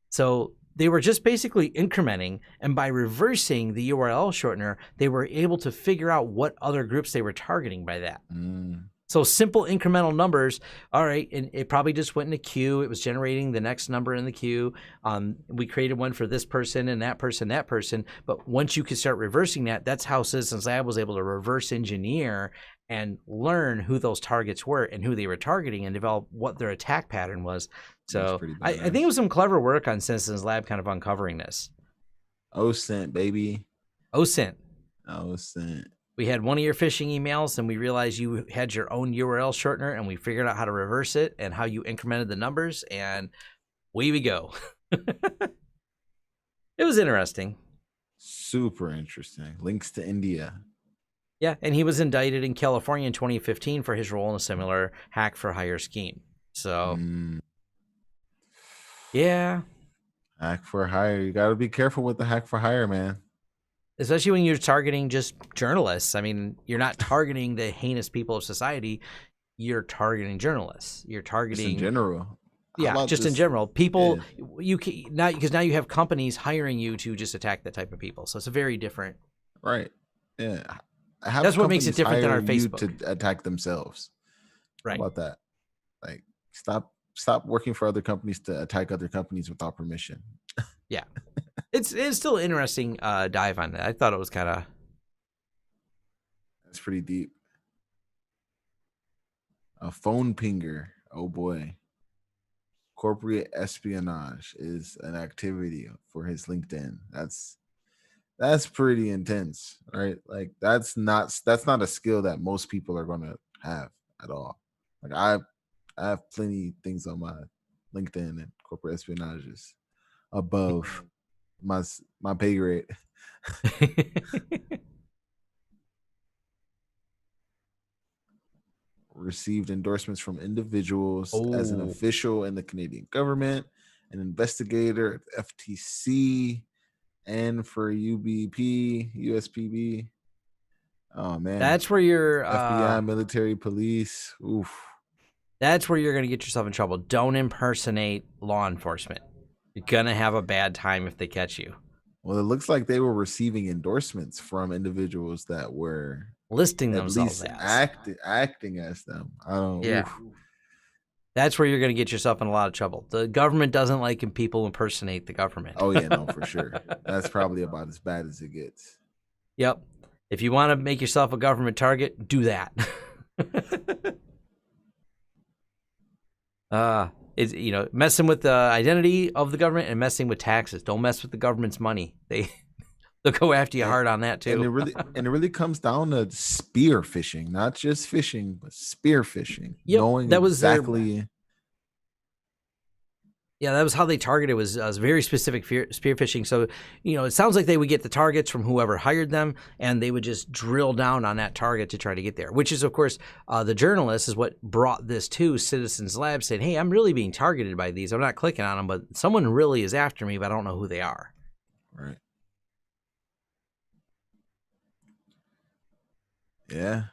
So they were just basically incrementing, and by reversing the URL shortener, they were able to figure out what other groups they were targeting by that. So simple incremental numbers. All right, and it probably just went in a queue. It was generating the next number in the queue. We created one for this person and that person, that person. But once you could start reversing that, that's how Citizens Lab was able to reverse engineer and learn who those targets were and who they were targeting and develop what their attack pattern was. So I think it was some clever work on Citizens Lab kind of uncovering this. OSINT, baby. OSINT. OSINT. We had one of your phishing emails and we realized you had your own URL shortener and we figured out how to reverse it and how you incremented the numbers, and away we go. It was interesting. Super interesting. Links to India. Yeah, and he was indicted in California in 2015 for his role in a similar hack for hire scheme. So, yeah. Hack for hire. You got to be careful with the hack for hire, man. Especially when you're targeting just journalists. I mean, you're not targeting the heinous people of society. You're targeting journalists. You're targeting just in general. Yeah, just in general. People, you can not, because now you have companies hiring you to just attack that type of people. So it's a very different. Right. Yeah. That's what makes it different than our Facebook. To attack themselves. Right. How about that? Like, stop working for other companies to attack other companies without permission. Yeah. It's still an interesting dive on that. I thought it was kind of. That's pretty deep. A phone pinger. Oh boy. Corporate espionage is an activity for his LinkedIn. That's pretty intense, right? Like that's not a skill that most people are gonna have at all. Like I have plenty of things on my LinkedIn, and corporate espionage is above my pay grade. Received endorsements from individuals as an official in the Canadian government, an investigator at FTC, and for USPB. Oh man, that's where you're FBI, military, police. Oof. That's where you're going to get yourself in trouble. Don't impersonate law enforcement. You're going to have a bad time if they catch you. Well, it looks like they were receiving endorsements from individuals that were listing themselves as acting as them. I don't. Yeah. Oof. That's where you're going to get yourself in a lot of trouble. The government doesn't like when people impersonate the government. Oh yeah, no, for sure. That's probably about as bad as it gets. Yep. If you want to make yourself a government target, do that. It's, messing with the identity of the government and messing with taxes. Don't mess with the government's money. They'll go after you hard on that too. And it really comes down to spear phishing, not just phishing, but spear phishing. Yep, knowing that was exactly. Yeah, that was how they targeted. It was very specific spear phishing. So, it sounds like they would get the targets from whoever hired them, and they would just drill down on that target to try to get there, which is, of course, the journalist is what brought this to Citizens Lab, saying, hey, I'm really being targeted by these. I'm not clicking on them, but someone really is after me, but I don't know who they are. Right. Yeah,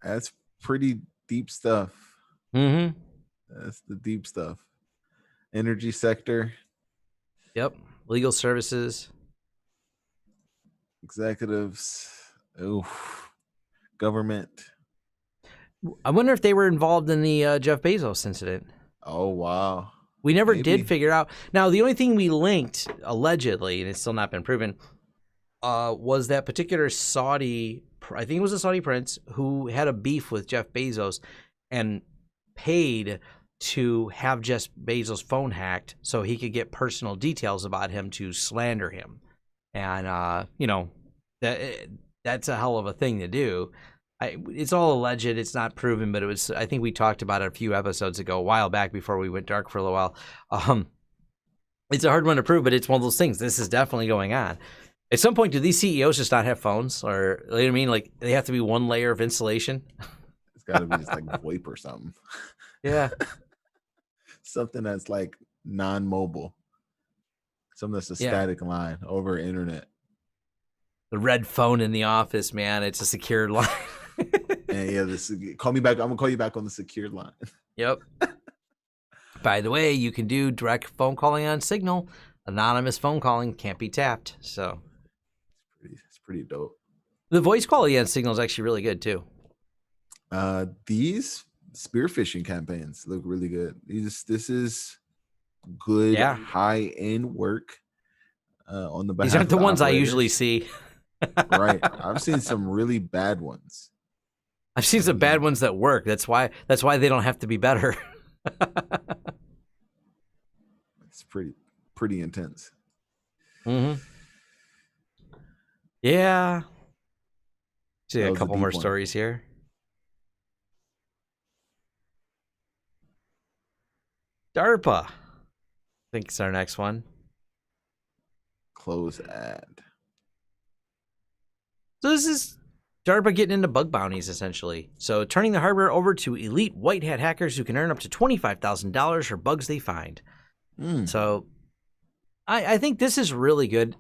that's pretty deep stuff. Mm-hmm. That's the deep stuff. Energy sector. Yep. Legal services. Executives. Oof. Government. I wonder if they were involved in the Jeff Bezos incident. Oh, wow. We never did figure out. Now, the only thing we linked, allegedly, and it's still not been proven, was that particular Saudi, I think it was a Saudi prince, who had a beef with Jeff Bezos and paid to have Jeff Bezos' phone hacked so he could get personal details about him to slander him. And, that's a hell of a thing to do. It's all alleged. It's not proven, but I think we talked about it a few episodes ago, a while back before we went dark for a little while. It's a hard one to prove, but it's one of those things. This is definitely going on. At some point, do these CEOs just not have phones? Or, you know what I mean? Like, they have to be one layer of insulation? It's got to be just like VoIP or something. Yeah. Something that's like non-mobile. Something that's a static line over internet. The red phone in the office, man. It's a secured line. Call me back. I'm going to call you back on the secured line. Yep. By the way, you can do direct phone calling on Signal. Anonymous phone calling can't be tapped. So it's pretty dope. The voice quality on Signal is actually really good too. These spear phishing campaigns look really good. This is good, Yeah. high-end work on the behalf These aren't the of ones I usually operators. see. Right. I've seen some really bad ones. I've seen some bad ones that work. That's why they don't have to be better. It's pretty intense. Mm-hmm. Yeah. See That a was a couple deep more one. stories here. DARPA, I think it's our next one. Close ad. So this is DARPA getting into bug bounties, essentially. So turning the hardware over to elite white hat hackers who can earn up to $25,000 for bugs they find. So I think this is really good.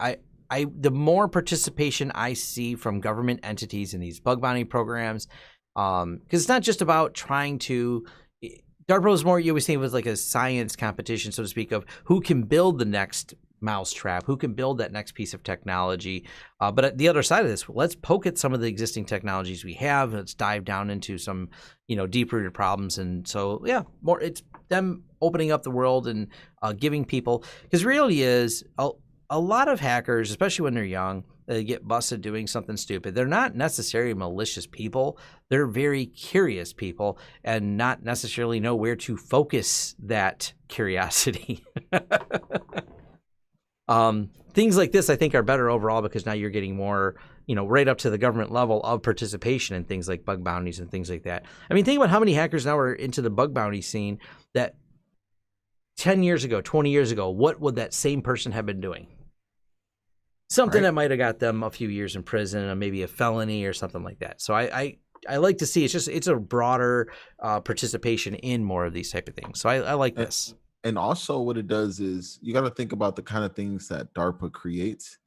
The more participation I see from government entities in these bug bounty programs, because it's not just about trying to. DARPA was more, you always think it was like a science competition, so to speak, of who can build the next mousetrap, who can build that next piece of technology. But at the other side of this, let's poke at some of the existing technologies we have. Let's dive down into some, deep-rooted problems. And so, yeah, more it's them opening up the world and giving people, because the reality is a lot of hackers, especially when they're young, they get busted doing something stupid. They're not necessarily malicious people. They're very curious people and not necessarily know where to focus that curiosity. Things like this, I think, are better overall because now you're getting more, right up to the government level of participation in things like bug bounties and things like that. I mean, think about how many hackers now are into the bug bounty scene that 10 years ago, 20 years ago, what would that same person have been doing? Something that might have got them a few years in prison or maybe a felony or something like that. So I like to see it's a broader participation in more of these type of things. So I like this. And also what it does is you got to think about the kind of things that DARPA creates.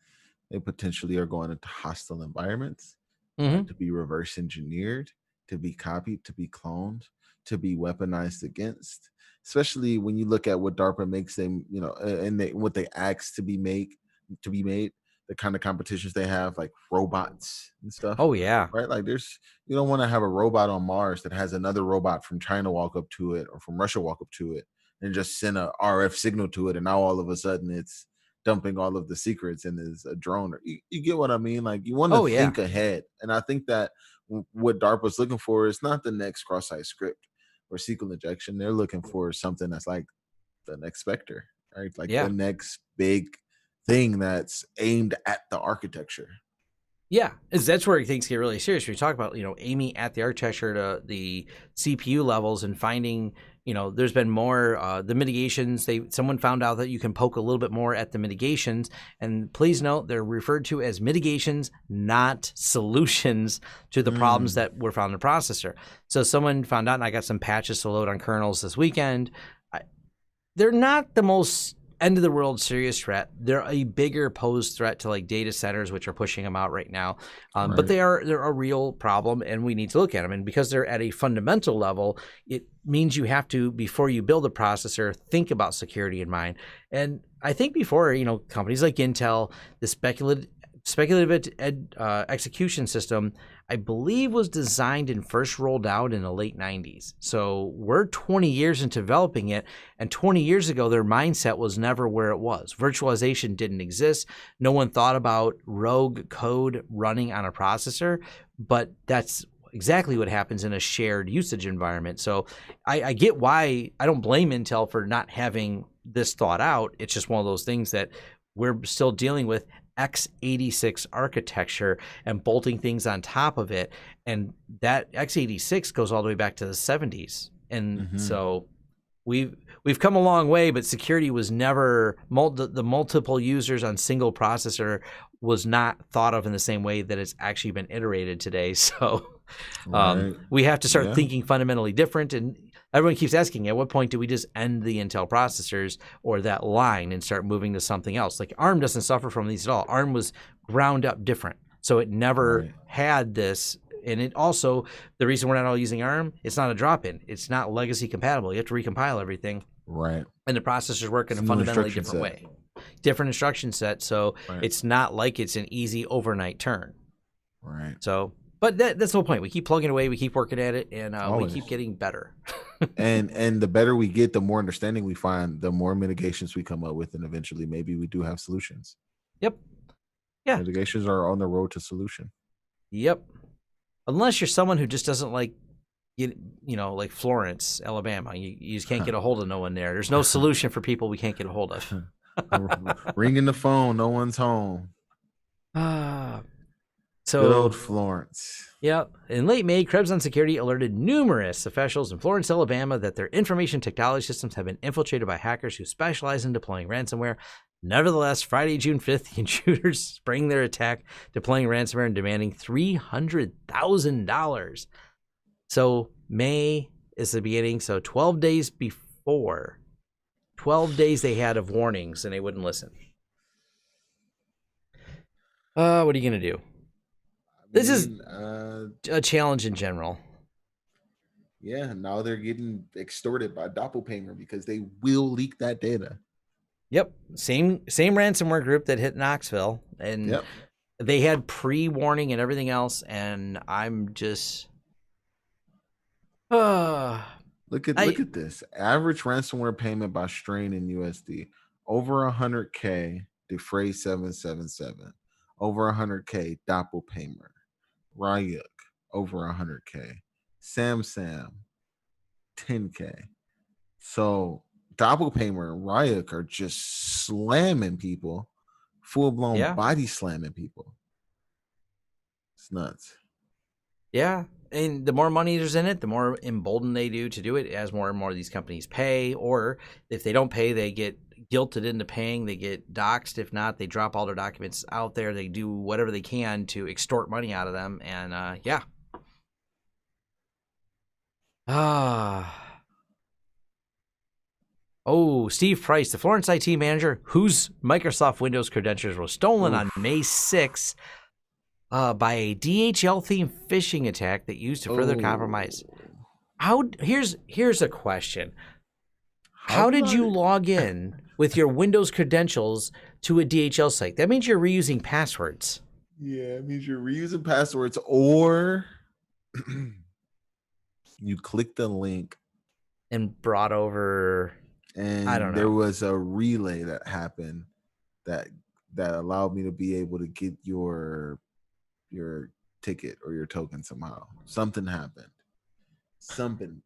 They potentially are going into hostile environments to be reverse engineered, to be copied, to be cloned, to be weaponized against, especially when you look at what DARPA makes them, and what they ask to be made, the kind of competitions they have, like robots and stuff. Oh, yeah. Right? Like you don't want to have a robot on Mars that has another robot from China walk up to it or from Russia walk up to it and just send a RF signal to it. And now all of a sudden it's dumping all of the secrets and is a drone. Or you get what I mean? Like you want to think ahead. And I think that what DARPA's looking for is not the next cross-site script or SQL injection. They're looking for something that's like the next Spectre, right? Like the next big thing that's aimed at the architecture. Yeah, that's where things get really serious. We talk about, aiming at the architecture to the CPU levels and finding, there's been more, the mitigations. Someone found out that you can poke a little bit more at the mitigations. And please note, they're referred to as mitigations, not solutions to the problems that were found in the processor. So someone found out, and I got some patches to load on kernels this weekend. They're not the most end of the world serious threat. They're a bigger posed threat to like data centers, which are pushing them out right now. But they're a real problem, and we need to look at them. And because they're at a fundamental level, it means you have to, before you build a processor, think about security in mind. And I think before, companies like Intel, the speculative execution system, I believe, was designed and first rolled out in the late 90s. So we're 20 years into developing it, and 20 years ago, their mindset was never where it was. Virtualization didn't exist. No one thought about rogue code running on a processor, but that's exactly what happens in a shared usage environment. So I get why. I don't blame Intel for not having this thought out. It's just one of those things that we're still dealing with x86 architecture and bolting things on top of it. And that x86 goes all the way back to the 70s. And so we've come a long way, but security was never, the multiple users on single processor was not thought of in the same way that it's actually been iterated today. So we have to start thinking fundamentally different. And everyone keeps asking, at what point do we just end the Intel processors or that line and start moving to something else? Like ARM doesn't suffer from these at all. ARM was ground up different. So it never had this. And it also, the reason we're not all using ARM, it's not a drop-in. It's not legacy compatible. You have to recompile everything. Right. And the processors work in a fundamentally different way. Different instruction set. So it's not like it's an easy overnight turn. Right. So, but that's the whole point. We keep plugging away, we keep working at it, and we Always. keep getting better. And the better we get, the more understanding we find, the more mitigations we come up with, and eventually maybe we do have solutions. Yep. Yeah. Mitigations are on the road to solution. Yep. Unless you're someone who just doesn't like, like Florence, Alabama. You just can't get a hold of no one there. There's no solution for people we can't get a hold of. Ringing the phone, no one's home. So good old Florence. Yeah. In late May, Krebs on Security alerted numerous officials in Florence, Alabama, that their information technology systems have been infiltrated by hackers who specialize in deploying ransomware. Nevertheless, Friday, June 5th, the intruders sprang their attack, deploying ransomware and demanding $300,000. So May is the beginning. So 12 days before, 12 days they had of warnings, and they wouldn't listen. What are you going to do? This is a challenge in general. Yeah, now they're getting extorted by Doppelganger because they will leak that data. Yep, same ransomware group that hit Knoxville, and they had pre-warning and everything else, and I'm just look at this. Average ransomware payment by strain in USD over 100K, Defray 777, over 100K, Doppelganger. Ryuk over 100K, Sam 10K. So Doppelganger and Ryuk are just slamming people, full blown body slamming people. It's nuts. Yeah, and the more money there's in it, the more emboldened they do it. As more and more of these companies pay, or if they don't pay, they get guilted into paying. They get doxxed. If not, they drop all their documents out there. They do whatever they can to extort money out of them. And Steve Price, the Florence IT manager, whose Microsoft Windows credentials were stolen on May 6th by a DHL-themed phishing attack that used to further compromise. Here's a question. How did you log in with your Windows credentials to a DHL site? That means you're reusing passwords. Yeah, it means you're reusing passwords, or you click the link and brought over, and I don't know. There was a relay that happened that allowed me to be able to get your ticket or your token somehow. Something happened. Something.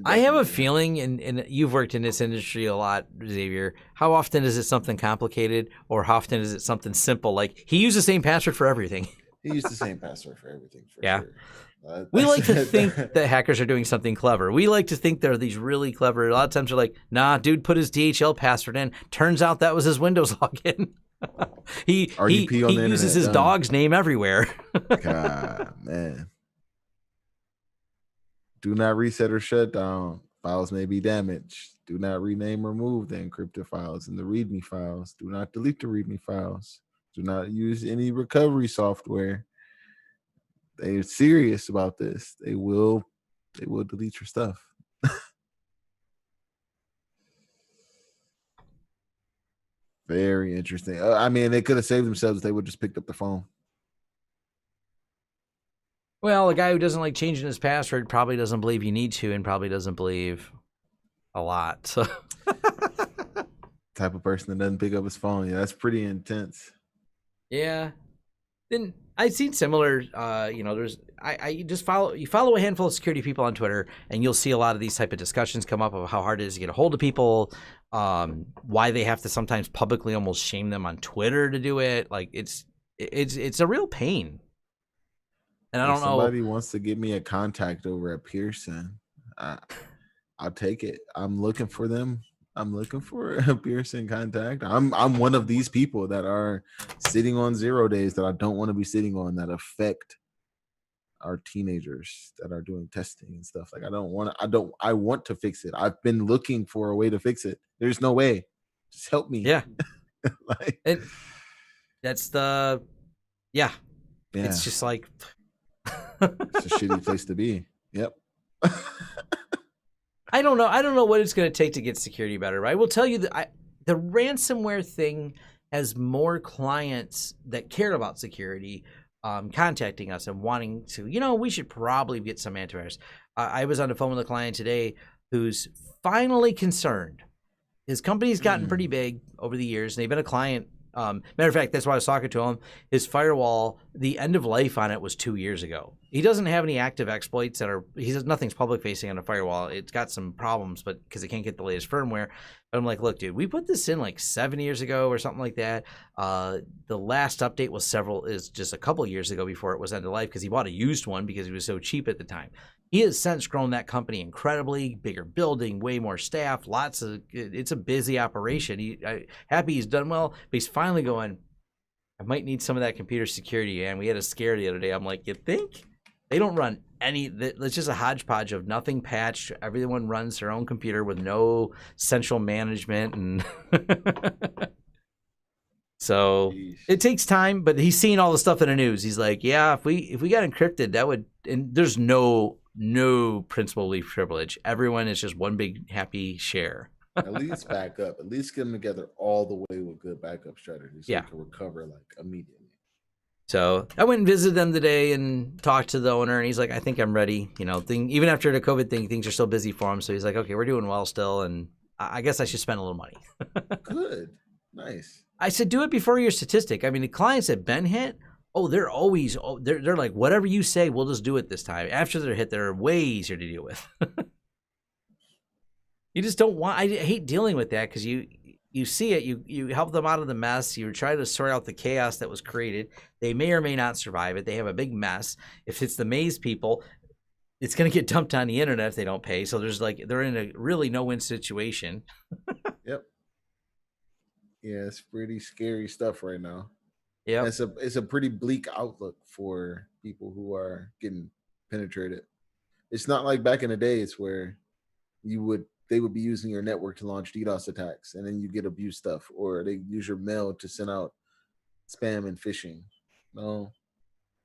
I have a feeling, and you've worked in this industry a lot, Xavier. How often is it something complicated, or how often is it something simple? Like, he used the same password for everything. He used the same password for everything. Sure. We like to think that hackers are doing something clever. We like to think they're these really clever. A lot of times they're like, nah, dude put his DHL password in. Turns out that was his Windows login. he uses his dog's name everywhere. God, man. Do not reset or shut down. Files may be damaged. Do not rename or remove the encrypted files in the README files. Do not delete the README files. Do not use any recovery software. They're serious about this. They will delete your stuff. Very interesting. I mean, they could have saved themselves if they would just picked up the phone. Well, a guy who doesn't like changing his password probably doesn't believe you need to, and probably doesn't believe a lot. So, type of person that doesn't pick up his phone. Yeah, that's pretty intense. Yeah. Then I've seen similar. There's I just follow a handful of security people on Twitter, and you'll see a lot of these type of discussions come up of how hard it is to get a hold of people, why they have to sometimes publicly almost shame them on Twitter to do it. Like it's a real pain. And I don't know. Somebody wants to give me a contact over at Pearson. I'll take it. I'm looking for them. I'm looking for a Pearson contact. I'm one of these people that are sitting on 0 days that I don't want to be sitting on, that affect our teenagers that are doing testing and stuff. Like I want to fix it. I've been looking for a way to fix it. There's no way. Just help me. Yeah. That's the It's just like it's a shitty place to be. Yep. I don't know what it's going to take to get security better. But I will tell you that the ransomware thing has more clients that care about security contacting us and wanting to, we should probably get some antivirus. I was on the phone with a client today who's finally concerned. His company's gotten pretty big over the years, and they've been a client. Matter of fact, that's why I was talking to him. His firewall, the end of life on it was 2 years ago. He doesn't have any active exploits he says nothing's public facing on the firewall. It's got some problems, but because it can't get the latest firmware. But I'm like, look, dude, we put this in like 7 years ago or something like that. The last update is just a couple years ago before it was end of life, because he bought a used one because he was so cheap at the time. He has since grown that company incredibly, bigger building, way more staff, it's a busy operation. Happy he's done well, but he's finally going, I might need some of that computer security. And we had a scare the other day. I'm like, you think? They don't run it's just a hodgepodge of nothing patched. Everyone runs their own computer with no central management. And so it takes time, but he's seen all the stuff in the news. He's like, yeah, if we got encrypted, that would, and there's no principal leaf privilege. Everyone is just one big happy share. At least back up. At least get them together all the way with good backup strategies so you can recover like immediately. So I went and visited them today and talked to the owner, and he's like, I think I'm ready. Even after the COVID thing, things are still busy for him. So he's like, okay, we're doing well still, and I guess I should spend a little money. Good. Nice. I said, do it before your statistic. I mean, the clients that been hit, they're always, they're like, whatever you say, we'll just do it this time. After they're hit, they're way easier to deal with. You just don't want, I hate dealing with that, because you see it, you help them out of the mess, you try to sort out the chaos that was created. They may or may not survive it. They have a big mess. If it's the maze people, it's going to get dumped on the internet if they don't pay. So they're in a really no-win situation. Yep. Yeah, it's pretty scary stuff right now. Yeah, it's a pretty bleak outlook for people who are getting penetrated. It's not like back in the days where they would be using your network to launch DDoS attacks, and then you get abused stuff, or they use your mail to send out spam and phishing. No,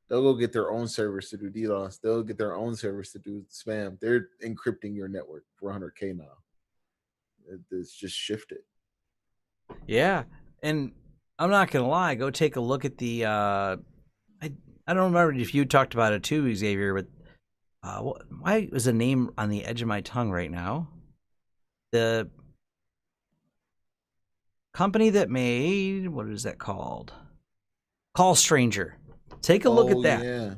they'll go get their own servers to do DDoS. They'll get their own servers to do spam. They're encrypting your network for 100K now. It's just shifted. Yeah, and I'm not gonna lie. Go take a look at the. I don't remember if you talked about it too, Xavier. But why is a name on the edge of my tongue right now? The company that made, what is that called? Call Stranger. Take a look at that. Yeah.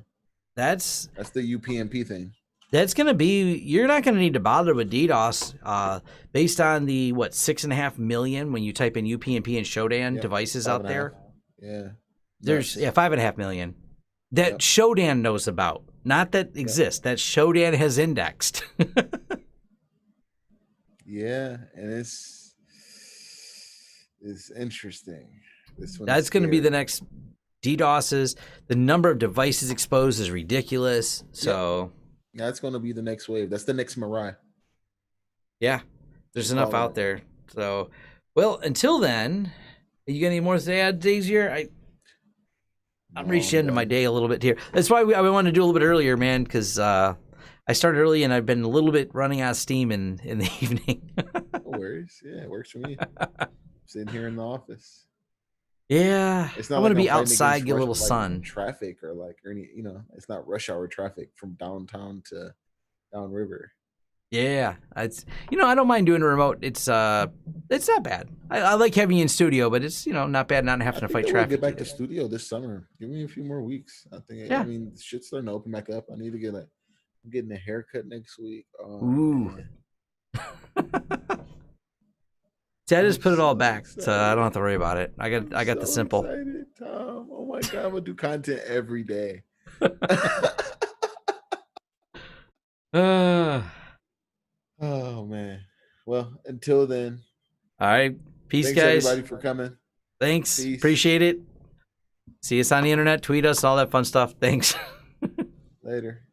That's the UPnP thing. That's going to be, you're not going to need to bother with DDoS based on the, 6.5 million when you type in UPnP and Shodan devices out there. Yeah. There's 5.5 million that Shodan knows about, not that exist, that Shodan has indexed. Yeah, and it's interesting. That's going to be the next DDoSes. The number of devices exposed is ridiculous. So that's going to be the next wave. That's the next Mirai. Yeah, there's enough out there. So, well, until then, you got any more to add, Xavier? I'm reaching into my day a little bit here. That's why I wanted to do a little bit earlier, man, because I started early and I've been a little bit running out of steam in the evening. No worries. Yeah, it works for me. Sitting here in the office. Yeah, it's not I want to be outside, get a little like sun. Traffic or any, it's not rush hour traffic from downtown to downriver. Yeah, I don't mind doing a remote. It's not bad. I like having you in studio, but it's not bad not having to fight traffic. Get back to studio this summer. Give me a few more weeks. I think. Yeah. I mean, shit's starting to open back up. I need to I'm getting a haircut next week. Ooh. See, I just put it all back, so I don't have to worry about it. I got the simple. Excited, Tom. Oh my God, I'm gonna do content every day. Oh man. Well, until then. All right. Peace, thanks, guys. Everybody for coming. Thanks. Peace. Appreciate it. See us on the internet. Tweet us. All that fun stuff. Thanks. Later.